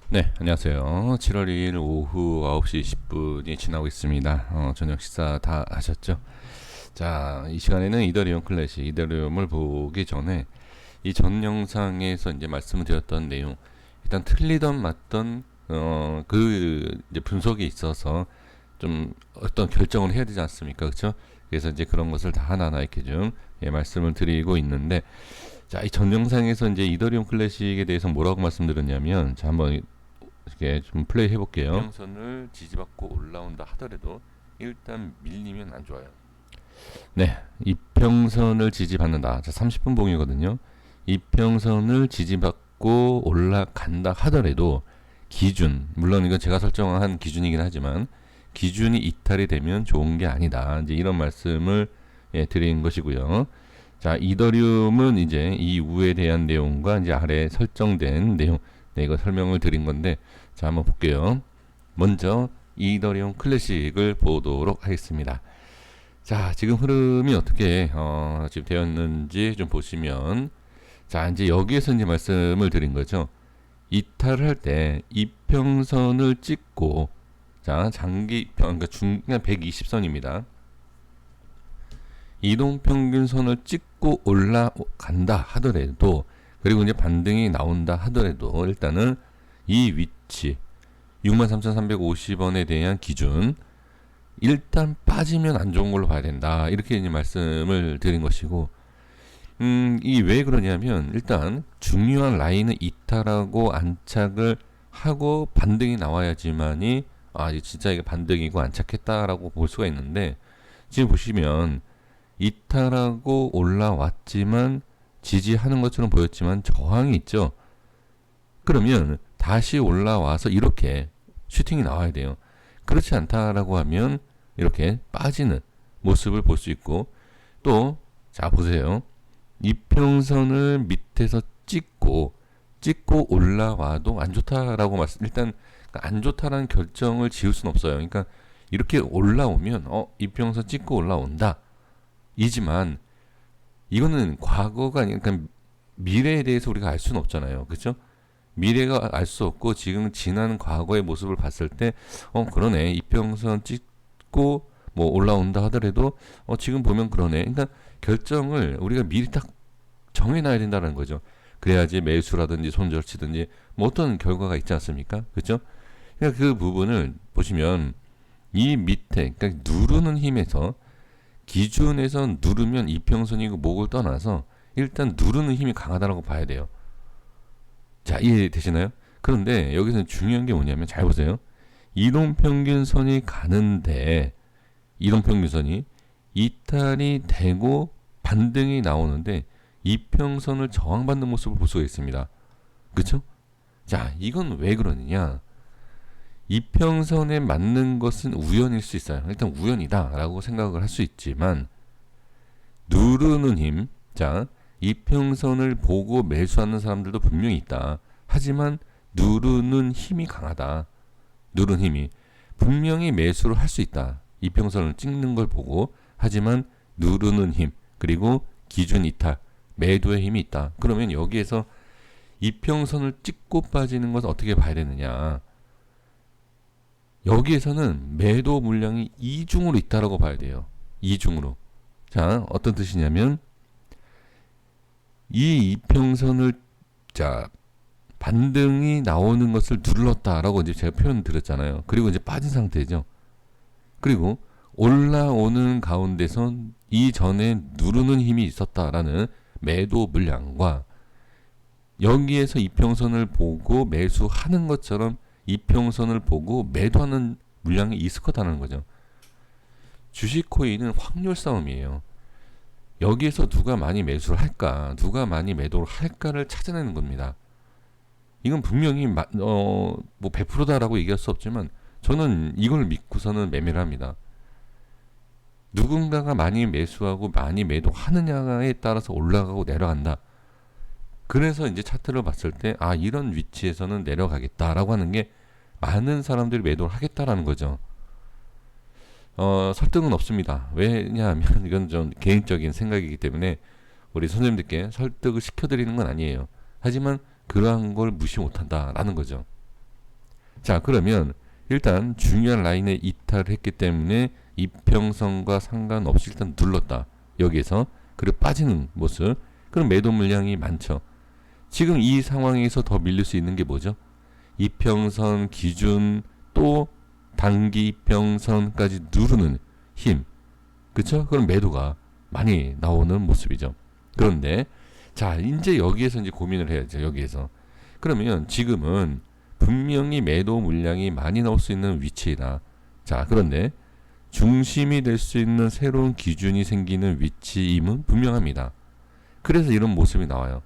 네, 안녕하세요. 7월 2일 오후 9시 20분이 지나고 있습니다. 저녁 식사 다 하셨죠? 자, 이 시간에는 이더리움 클래식, 이더리움을 보기 전에 이 전 영상에서 이제 말씀을 드렸던 내용, 일단 틀리던 맞던 그 이제 분석이 있어서 좀 어떤 결정을 해야 되지 않습니까? 그렇죠? 그래서 이제 그런 것을 다 하나하나 이렇게 좀 말씀을 드리고 있는데, 자, 이 전 영상에서 이제 이더리움 클래식에 대해서 뭐라고 말씀드렸냐면, 자, 한번 이렇게 좀 플레이 해볼게요. 이평선을 지지받고 올라온다 하더라도 일단 밀리면 안 좋아요. 네, 이평선을 지지받는다. 자, 30분 봉이거든요. 이평선을 지지받고 올라간다 하더라도 기준, 물론 이건 제가 설정한 기준이긴 하지만 기준이 이탈이 되면 좋은 게 아니다. 이제 이런 말씀을 드린 것이고요. 자, 이더리움은 이제 이 우에 대한 내용과 이제 아래 설정된 내용, 네, 이거 설명을 드린 건데, 자, 한번 볼게요. 먼저 이더리움 클래식을 보도록 하겠습니다. 자, 지금 흐름이 어떻게 지금 되었는지 좀 보시면, 자, 이제 여기에서 이제 말씀을 드린 거죠. 이탈을 할 때 이평선을 찍고, 자, 장기평, 그러니까 중간 120선입니다. 이동평균선을 찍고 올라간다 하더라도, 그리고 이제 반등이 나온다 하더라도 일단은 이 위치 63,350원에 대한 기준 일단 빠지면 안 좋은 걸로 봐야 된다, 이렇게 이제 말씀을 드린 것이고, 이 왜 그러냐면 일단 중요한 라인을 이탈하고 안착을 하고 반등이 나와야지만이 진짜 이게 반등이고 안착했다라고 볼 수가 있는데, 지금 보시면 이탈하고 올라왔지만 지지하는 것처럼 보였지만 저항이 있죠. 그러면 다시 올라와서 이렇게 슈팅이 나와야 돼요. 그렇지 않다라고 하면 이렇게 빠지는 모습을 볼 수 있고, 또 자 보세요. 이평선을 밑에서 찍고 올라와도 안 좋다라고 말씀, 일단 안 좋다라는 결정을 지을 수는 없어요. 그러니까 이렇게 올라오면 이평선 찍고 올라온다 이지만 이거는 과거가 아니라 그러니까 미래에 대해서 우리가 알 수는 없잖아요. 그렇죠? 미래가 알 수 없고 지금 지난 과거의 모습을 봤을 때 그러네. 이평선 찍고 뭐 올라온다 하더라도 지금 보면 그러네. 그러니까 결정을 우리가 미리 딱 정해놔야 된다는 거죠. 그래야지 매수라든지 손절치든지 뭐 어떤 결과가 있지 않습니까? 그렇죠? 그러니까 그 부분을 보시면 이 밑에 그러니까 누르는 힘에서 기준에서 누르면 이평선이고 목을 떠나서 일단 누르는 힘이 강하다고 봐야 돼요. 자, 이해되시나요? 그런데 여기서 중요한 게 뭐냐면 잘 보세요. 이동평균선이 가는데 이동평균선이 이탈이 되고 반등이 나오는데 이평선을 저항받는 모습을 볼 수가 있습니다. 그쵸? 자, 이건 왜 그러느냐? 이평선에 맞는 것은 우연일 수 있어요. 일단 우연이다라고 생각을 할 수 있지만 누르는 힘, 자, 이평선을 보고 매수하는 사람들도 분명히 있다. 하지만 누르는 힘이 강하다. 누르는 힘이 분명히 매수를 할 수 있다. 이평선을 찍는 걸 보고, 하지만 누르는 힘 그리고 기준 이탈 매도의 힘이 있다. 그러면 여기에서 이평선을 찍고 빠지는 것을 어떻게 봐야 되느냐? 여기에서는 매도 물량이 이중으로 있다라고 봐야 돼요. 이중으로. 자, 어떤 뜻이냐면 이 이평선을 자 반등이 나오는 것을 눌렀다라고 이제 제가 표현 드렸잖아요. 그리고 이제 빠진 상태죠. 그리고 올라오는 가운데선 이전에 누르는 힘이 있었다라는 매도 물량과 여기에서 이평선을 보고 매수하는 것처럼 이평선을 보고 매도하는 물량이 있을 거다는 거죠. 주식 코인은 확률 싸움이에요. 여기에서 누가 많이 매수를 할까, 누가 많이 매도를 할까를 찾아내는 겁니다. 이건 분명히 뭐 100%다라고 얘기할 수 없지만 저는 이걸 믿고서는 매매를 합니다. 누군가가 많이 매수하고 많이 매도하느냐에 따라서 올라가고 내려간다. 그래서 이제 차트를 봤을 때 이런 위치에서는 내려가겠다라고 하는 게 많은 사람들이 매도를 하겠다라는 거죠. 설득은 없습니다. 왜냐하면 이건 좀 개인적인 생각이기 때문에 우리 선생님들께 설득을 시켜드리는 건 아니에요. 하지만 그러한 걸 무시 못한다라는 거죠. 자, 그러면 일단 중요한 라인에 이탈을 했기 때문에 이평선과 상관없이 일단 눌렀다. 여기에서. 그리고 빠지는 모습. 그럼 매도 물량이 많죠. 지금 이 상황에서 더 밀릴 수 있는 게 뭐죠? 이평선 기준 또 단기 이평선까지 누르는 힘. 그쵸? 그럼 매도가 많이 나오는 모습이죠. 그런데 자, 이제 여기에서 이제 고민을 해야죠. 여기에서. 그러면 지금은 분명히 매도 물량이 많이 나올 수 있는 위치이다. 자, 그런데 중심이 될 수 있는 새로운 기준이 생기는 위치임은 분명합니다. 그래서 이런 모습이 나와요.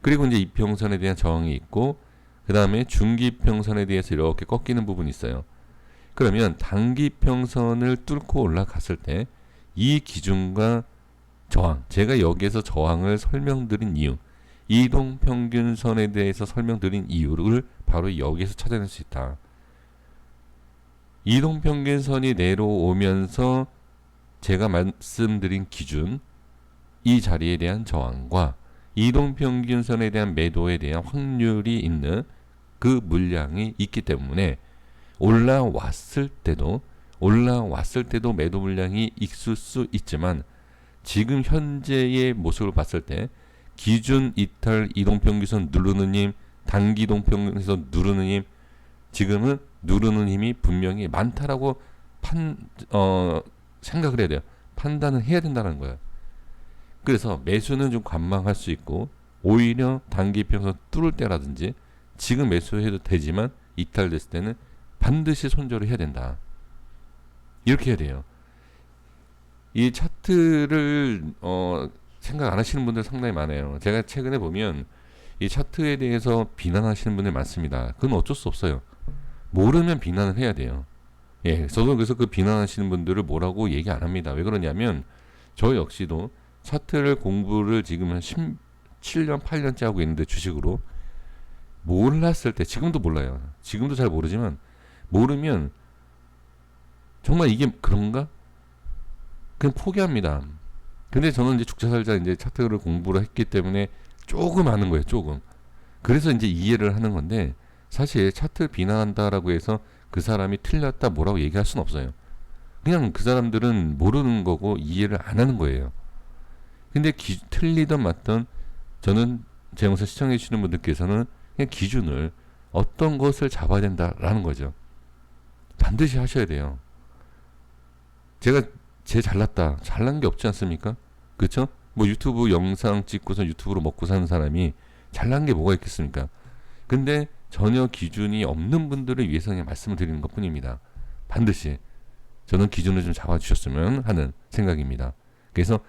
그리고 이제 이평선에 대한 저항이 있고, 그 다음에 중기평선에 대해서 이렇게 꺾이는 부분이 있어요. 그러면 단기평선을 뚫고 올라갔을 때 이 기준과 저항, 제가 여기에서 저항을 설명드린 이유, 이동평균선에 대해서 설명드린 이유를 바로 여기에서 찾아낼 수 있다. 이동평균선이 내려오면서 제가 말씀드린 기준, 이 자리에 대한 저항과 이동평균선에 대한 매도에 대한 확률이 있는 그 물량이 있기 때문에 올라왔을 때도 매도 물량이 있을 수 있지만 지금 현재의 모습을 봤을 때 기준 이탈 이동평균선 누르는 힘, 단기 이동평균선 누르는 힘, 지금은 누르는 힘이 분명히 많다라고 생각을 해야 돼요. 판단을 해야 된다는 거예요. 그래서 매수는 좀 관망할 수 있고 오히려 단기 이평선 뚫을 때라든지 지금 매수해도 되지만 이탈됐을 때는 반드시 손절을 해야 된다. 이렇게 해야 돼요. 이 차트를 생각 안 하시는 분들 상당히 많아요. 제가 최근에 보면 이 차트에 대해서 비난하시는 분들 많습니다. 그건 어쩔 수 없어요. 모르면 비난을 해야 돼요. 예, 저도 그래서 그 비난하시는 분들을 뭐라고 얘기 안 합니다. 왜 그러냐면 저 역시도 차트를 공부를 지금 한 7년, 8년째 하고 있는데 주식으로 몰랐을 때, 지금도 몰라요. 지금도 잘 모르지만 모르면 정말 이게 그런가? 그냥 포기합니다. 근데 저는 이제 죽자 살자 이제 차트를 공부를 했기 때문에 조금 아는 거예요. 조금. 그래서 이제 이해를 하는 건데 사실 차트 비난한다라고 해서 그 사람이 틀렸다 뭐라고 얘기할 수는 없어요. 그냥 그 사람들은 모르는 거고 이해를 안 하는 거예요. 근데 틀리던 맞던 저는 제 영상 시청해 주시는 분들께서는 그냥 기준을 어떤 것을 잡아야 된다라는 거죠. 반드시 하셔야 돼요. 제가 잘난 게 없지 않습니까? 그렇죠? 뭐 유튜브 영상 찍고서 유튜브로 먹고 사는 사람이 잘난 게 뭐가 있겠습니까? 근데 전혀 기준이 없는 분들을 위해서 그냥 말씀을 드리는 것 뿐입니다. 반드시 저는 기준을 좀 잡아주셨으면 하는 생각입니다. 그래서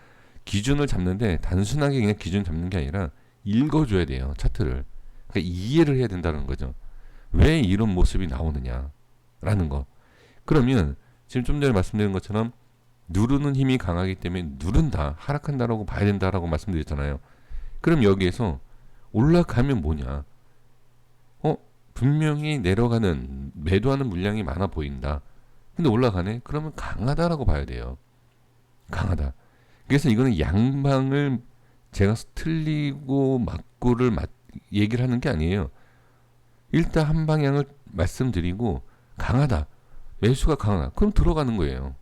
기준을 잡는데 단순하게 그냥 기준 잡는 게 아니라 읽어줘야 돼요. 차트를. 그러니까 이해를 해야 된다는 거죠. 왜 이런 모습이 나오느냐라는 거. 그러면 지금 좀 전에 말씀드린 것처럼 누르는 힘이 강하기 때문에 누른다, 하락한다라고 봐야 된다라고 말씀드렸잖아요. 그럼 여기에서 올라가면 뭐냐? 분명히 내려가는, 매도하는 물량이 많아 보인다. 근데 올라가네? 그러면 강하다라고 봐야 돼요. 강하다. 그래서 이거는 양방을 제가 틀리고 맞고를 얘기를 하는 게 아니에요. 일단 한 방향을 말씀드리고 강하다. 매수가 강하다. 그럼 들어가는 거예요.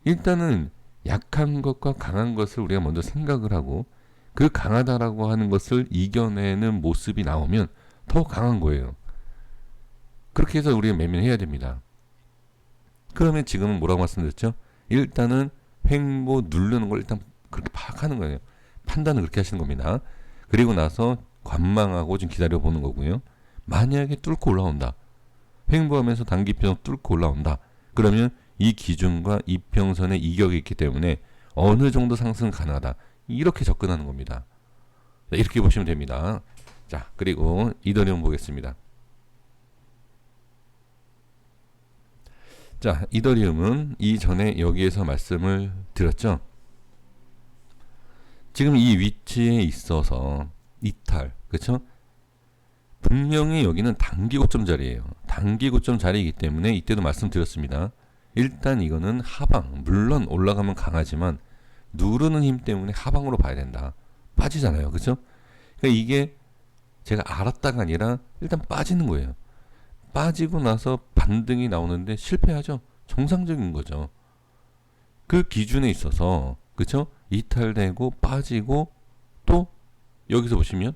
일단은 약한 것과 강한 것을 우리가 먼저 생각을 하고 그 강하다라고 하는 것을 이겨내는 모습이 나오면 더 강한 거예요. 그렇게 해서 우리가 매매해야 됩니다. 그러면 지금은 뭐라고 말씀드렸죠? 일단은 횡보 누르는 걸 일단 그렇게 파악하는 거예요. 판단을 그렇게 하시는 겁니다. 그리고 나서 관망하고 좀 기다려보는 거고요. 만약에 뚫고 올라온다. 횡보하면서 단기평선 뚫고 올라온다. 그러면 이 기준과 이평선의 이격이 있기 때문에 어느 정도 상승 가능하다. 이렇게 접근하는 겁니다. 이렇게 보시면 됩니다. 자, 그리고 이더리움 보겠습니다. 자, 이더리움은 이전에 여기에서 말씀을 드렸죠. 지금 이 위치에 있어서 이탈, 그렇죠? 분명히 여기는 단기 고점 자리예요. 단기 고점 자리이기 때문에 이때도 말씀드렸습니다. 일단 이거는 하방, 물론 올라가면 강하지만 누르는 힘 때문에 하방으로 봐야 된다. 빠지잖아요, 그렇죠? 그러니까 이게 제가 알았다가 아니라 일단 빠지는 거예요. 빠지고 나서 반등이 나오는데 실패하죠. 정상적인 거죠. 그 기준에 있어서 그쵸? 이탈되고 빠지고 또 여기서 보시면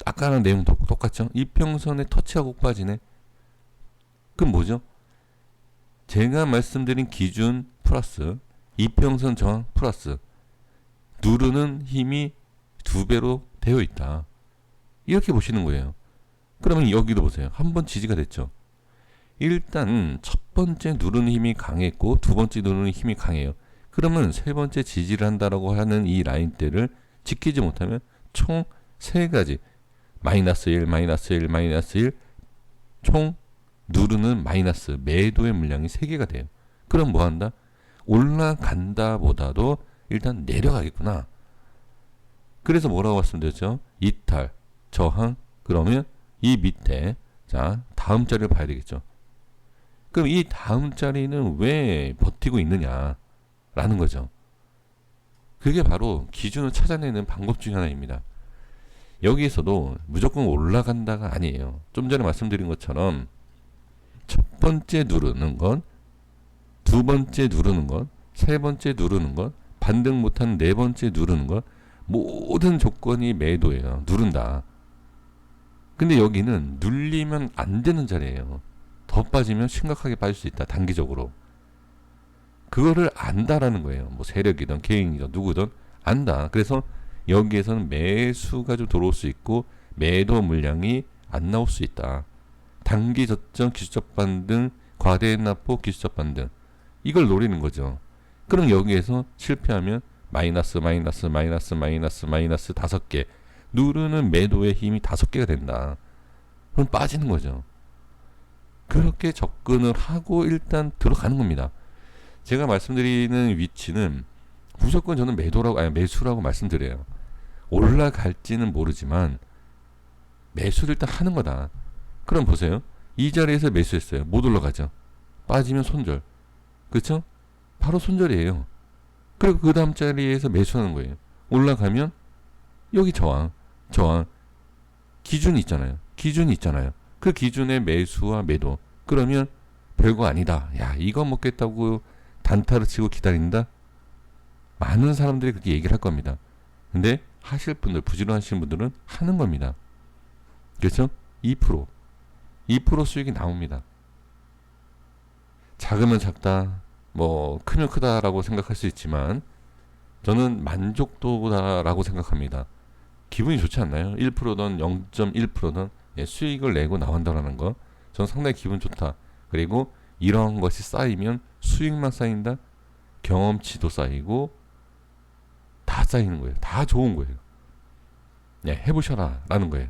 아까랑 내용 똑같죠? 이평선에 터치하고 빠지네. 그럼 뭐죠? 제가 말씀드린 기준 플러스 이평선 저항 플러스 누르는 힘이 2배로 되어 있다. 이렇게 보시는 거예요. 그러면 여기도 보세요. 한 번 지지가 됐죠. 일단 첫 번째 누르는 힘이 강했고 두 번째 누르는 힘이 강해요. 그러면 세 번째 지지를 한다라고 하는 이 라인대를 지키지 못하면 총 세 가지 마이너스 1, 마이너스 1, 마이너스 1, 총 누르는 마이너스 매도의 물량이 3개가 돼요. 그럼 뭐 한다? 올라간다 보다도 일단 내려가겠구나. 그래서 뭐라고 말씀드렸죠? 이탈, 저항, 그러면 이 밑에 자 다음 자리를 봐야 되겠죠. 그럼 이 다음 자리는 왜 버티고 있느냐 라는 거죠. 그게 바로 기준을 찾아내는 방법 중 하나입니다. 여기에서도 무조건 올라간다가 아니에요. 좀 전에 말씀드린 것처럼 첫 번째 누르는 건, 두 번째 누르는 건, 세 번째 누르는 건, 반등 못한 네 번째 누르는 건 모든 조건이 매도예요. 누른다. 근데 여기는 눌리면 안 되는 자리예요. 더 빠지면 심각하게 빠질 수 있다. 단기적으로. 그거를 안다라는 거예요. 뭐 세력이든 개인이든 누구든 안다. 그래서 여기에서는 매수가 좀 들어올 수 있고 매도 물량이 안 나올 수 있다. 단기 저점, 기술적 반등, 과대 납부, 기술적 반등. 이걸 노리는 거죠. 그럼 여기에서 실패하면 마이너스, 마이너스, 마이너스, 마이너스, 마이너스 5개. 누르는 매도의 힘이 5개가 된다. 그럼 빠지는 거죠. 그렇게 접근을 하고 일단 들어가는 겁니다. 제가 말씀드리는 위치는 무조건 저는 매도라고, 아니 매수라고 말씀드려요. 올라갈지는 모르지만 매수를 일단 하는 거다. 그럼 보세요. 이 자리에서 매수했어요. 못 올라가죠. 빠지면 손절. 그렇죠? 바로 손절이에요. 그리고 그 다음 자리에서 매수하는 거예요. 올라가면 여기 저항, 저항 기준이 있잖아요. 기준이 있잖아요. 그 기준의 매수와 매도. 그러면 별거 아니다. 야, 이거 먹겠다고 단타를 치고 기다린다? 많은 사람들이 그렇게 얘기를 할 겁니다. 근데 하실 분들, 부지런하신 분들은 하는 겁니다. 그렇죠? 2%. 2% 수익이 나옵니다. 작으면 작다, 뭐 크면 크다라고 생각할 수 있지만 저는 만족도다라고 생각합니다. 기분이 좋지 않나요? 1%든 0.1%든 수익을 내고 나온다라는 거, 저는 상당히 기분 좋다. 그리고 이러한 것이 쌓이면 수익만 쌓인다, 경험치도 쌓이고 다 쌓이는 거예요. 다 좋은 거예요. 해보셔라 라는 거예요.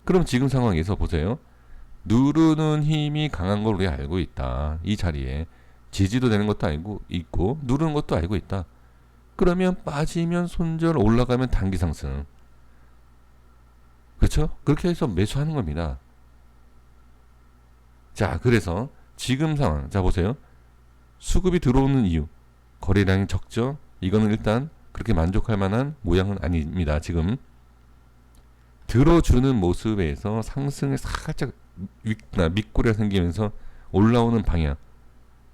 그럼 지금 상황에서 보세요. 누르는 힘이 강한 걸 우리가 알고 있다. 이 자리에 지지도 되는 것도 알고 있고 누르는 것도 알고 있다. 그러면 빠지면 손절, 올라가면 단기 상승. 그렇죠? 그렇게 해서 매수하는 겁니다. 자, 그래서 지금 상황, 자 보세요. 수급이 들어오는 이유, 거래량이 적죠? 이거는 일단 그렇게 만족할 만한 모양은 아닙니다. 지금 들어주는 모습에서 상승에 살짝 밑꼬리가 생기면서 올라오는 방향,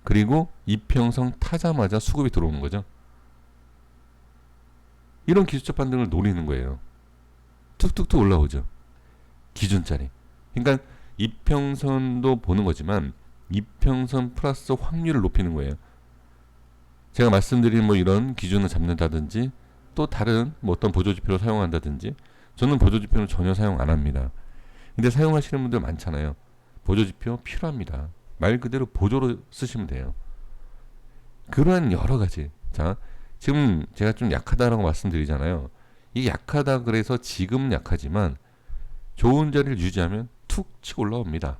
그리고 이평선 타자마자 수급이 들어오는 거죠. 이런 기술적 반등을 노리는 거예요. 툭툭툭 올라오죠. 기준짜리. 그러니까 이평선도 보는 거지만 이평선 플러스 확률을 높이는 거예요. 제가 말씀드린 뭐 이런 기준을 잡는다든지 또 다른 뭐 어떤 보조지표를 사용한다든지, 저는 보조지표는 전혀 사용 안 합니다. 근데 사용하시는 분들 많잖아요. 보조지표 필요합니다. 말 그대로 보조로 쓰시면 돼요. 그러한 여러 가지. 자, 지금 제가 좀 약하다라고 말씀드리잖아요. 이게 약하다 그래서 지금은 약하지만 좋은 자리를 유지하면 툭 치고 올라옵니다.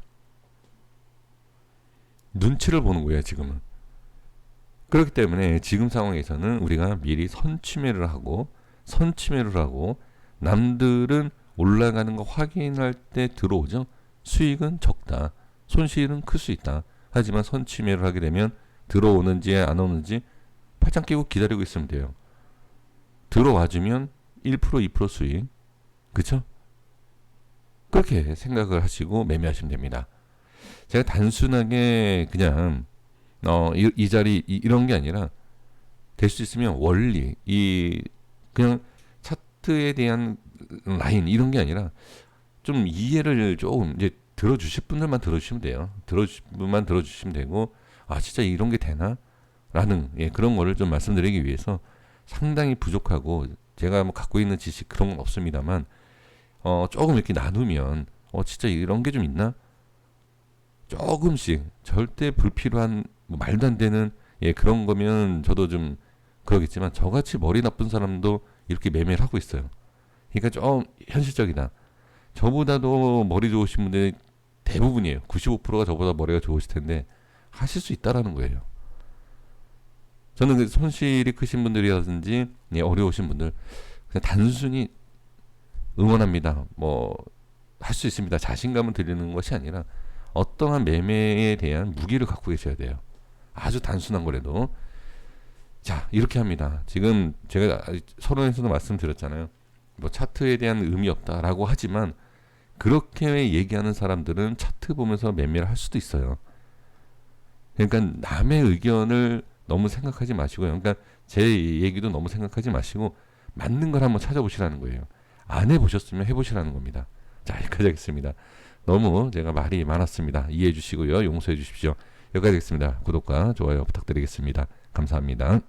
눈치를 보는 거예요, 지금은. 그렇기 때문에 지금 상황에서는 우리가 미리 선취매를 하고 남들은 올라가는 거 확인할 때 들어오죠. 수익은 적다, 손실은 클 수 있다. 하지만 선취매를 하게 되면 들어오는지 안 오는지 팔짱 끼고 기다리고 있으면 돼요. 들어와주면 1% 2% 수익, 그쵸? 그렇게 생각을 하시고 매매하시면 됩니다. 제가 단순하게 그냥 이 자리 이런 게 아니라 될 수 있으면 원리 이 그냥 차트에 대한 라인 이런 게 아니라 좀 이해를 조금 이제 들어주실 분들만 들어주시면 돼요. 들어주실 분만 들어주시면 되고 아 진짜 이런 게 되나? 라는 그런 거를 좀 말씀드리기 위해서 상당히 부족하고 제가 뭐 갖고 있는 지식 그런 건 없습니다만 조금 이렇게 나누면 진짜 이런 게 좀 있나? 조금씩 절대 불필요한 뭐 말도 안 되는 그런 거면 저도 좀 그러겠지만 저같이 머리 나쁜 사람도 이렇게 매매를 하고 있어요. 그러니까 좀 현실적이다. 저보다도 머리 좋으신 분들이 대부분이에요. 95%가 저보다 머리가 좋으실 텐데 하실 수 있다라는 거예요. 저는 그 손실이 크신 분들이라든지 어려우신 분들 그냥 단순히 응원합니다. 뭐 할 수 있습니다. 자신감을 드리는 것이 아니라 어떠한 매매에 대한 무기를 갖고 계셔야 돼요. 아주 단순한 거라도. 자, 이렇게 합니다. 지금 제가 서론에서도 말씀드렸잖아요. 뭐 차트에 대한 의미 없다라고 하지만 그렇게 얘기하는 사람들은 차트 보면서 매매를 할 수도 있어요. 그러니까 남의 의견을 너무 생각하지 마시고요. 그러니까 제 얘기도 너무 생각하지 마시고 맞는 걸 한번 찾아보시라는 거예요. 안 해보셨으면 해보시라는 겁니다. 자, 여기까지 하겠습니다. 너무 제가 말이 많았습니다. 이해해 주시고요. 용서해 주십시오. 여기까지 하겠습니다. 구독과 좋아요 부탁드리겠습니다. 감사합니다.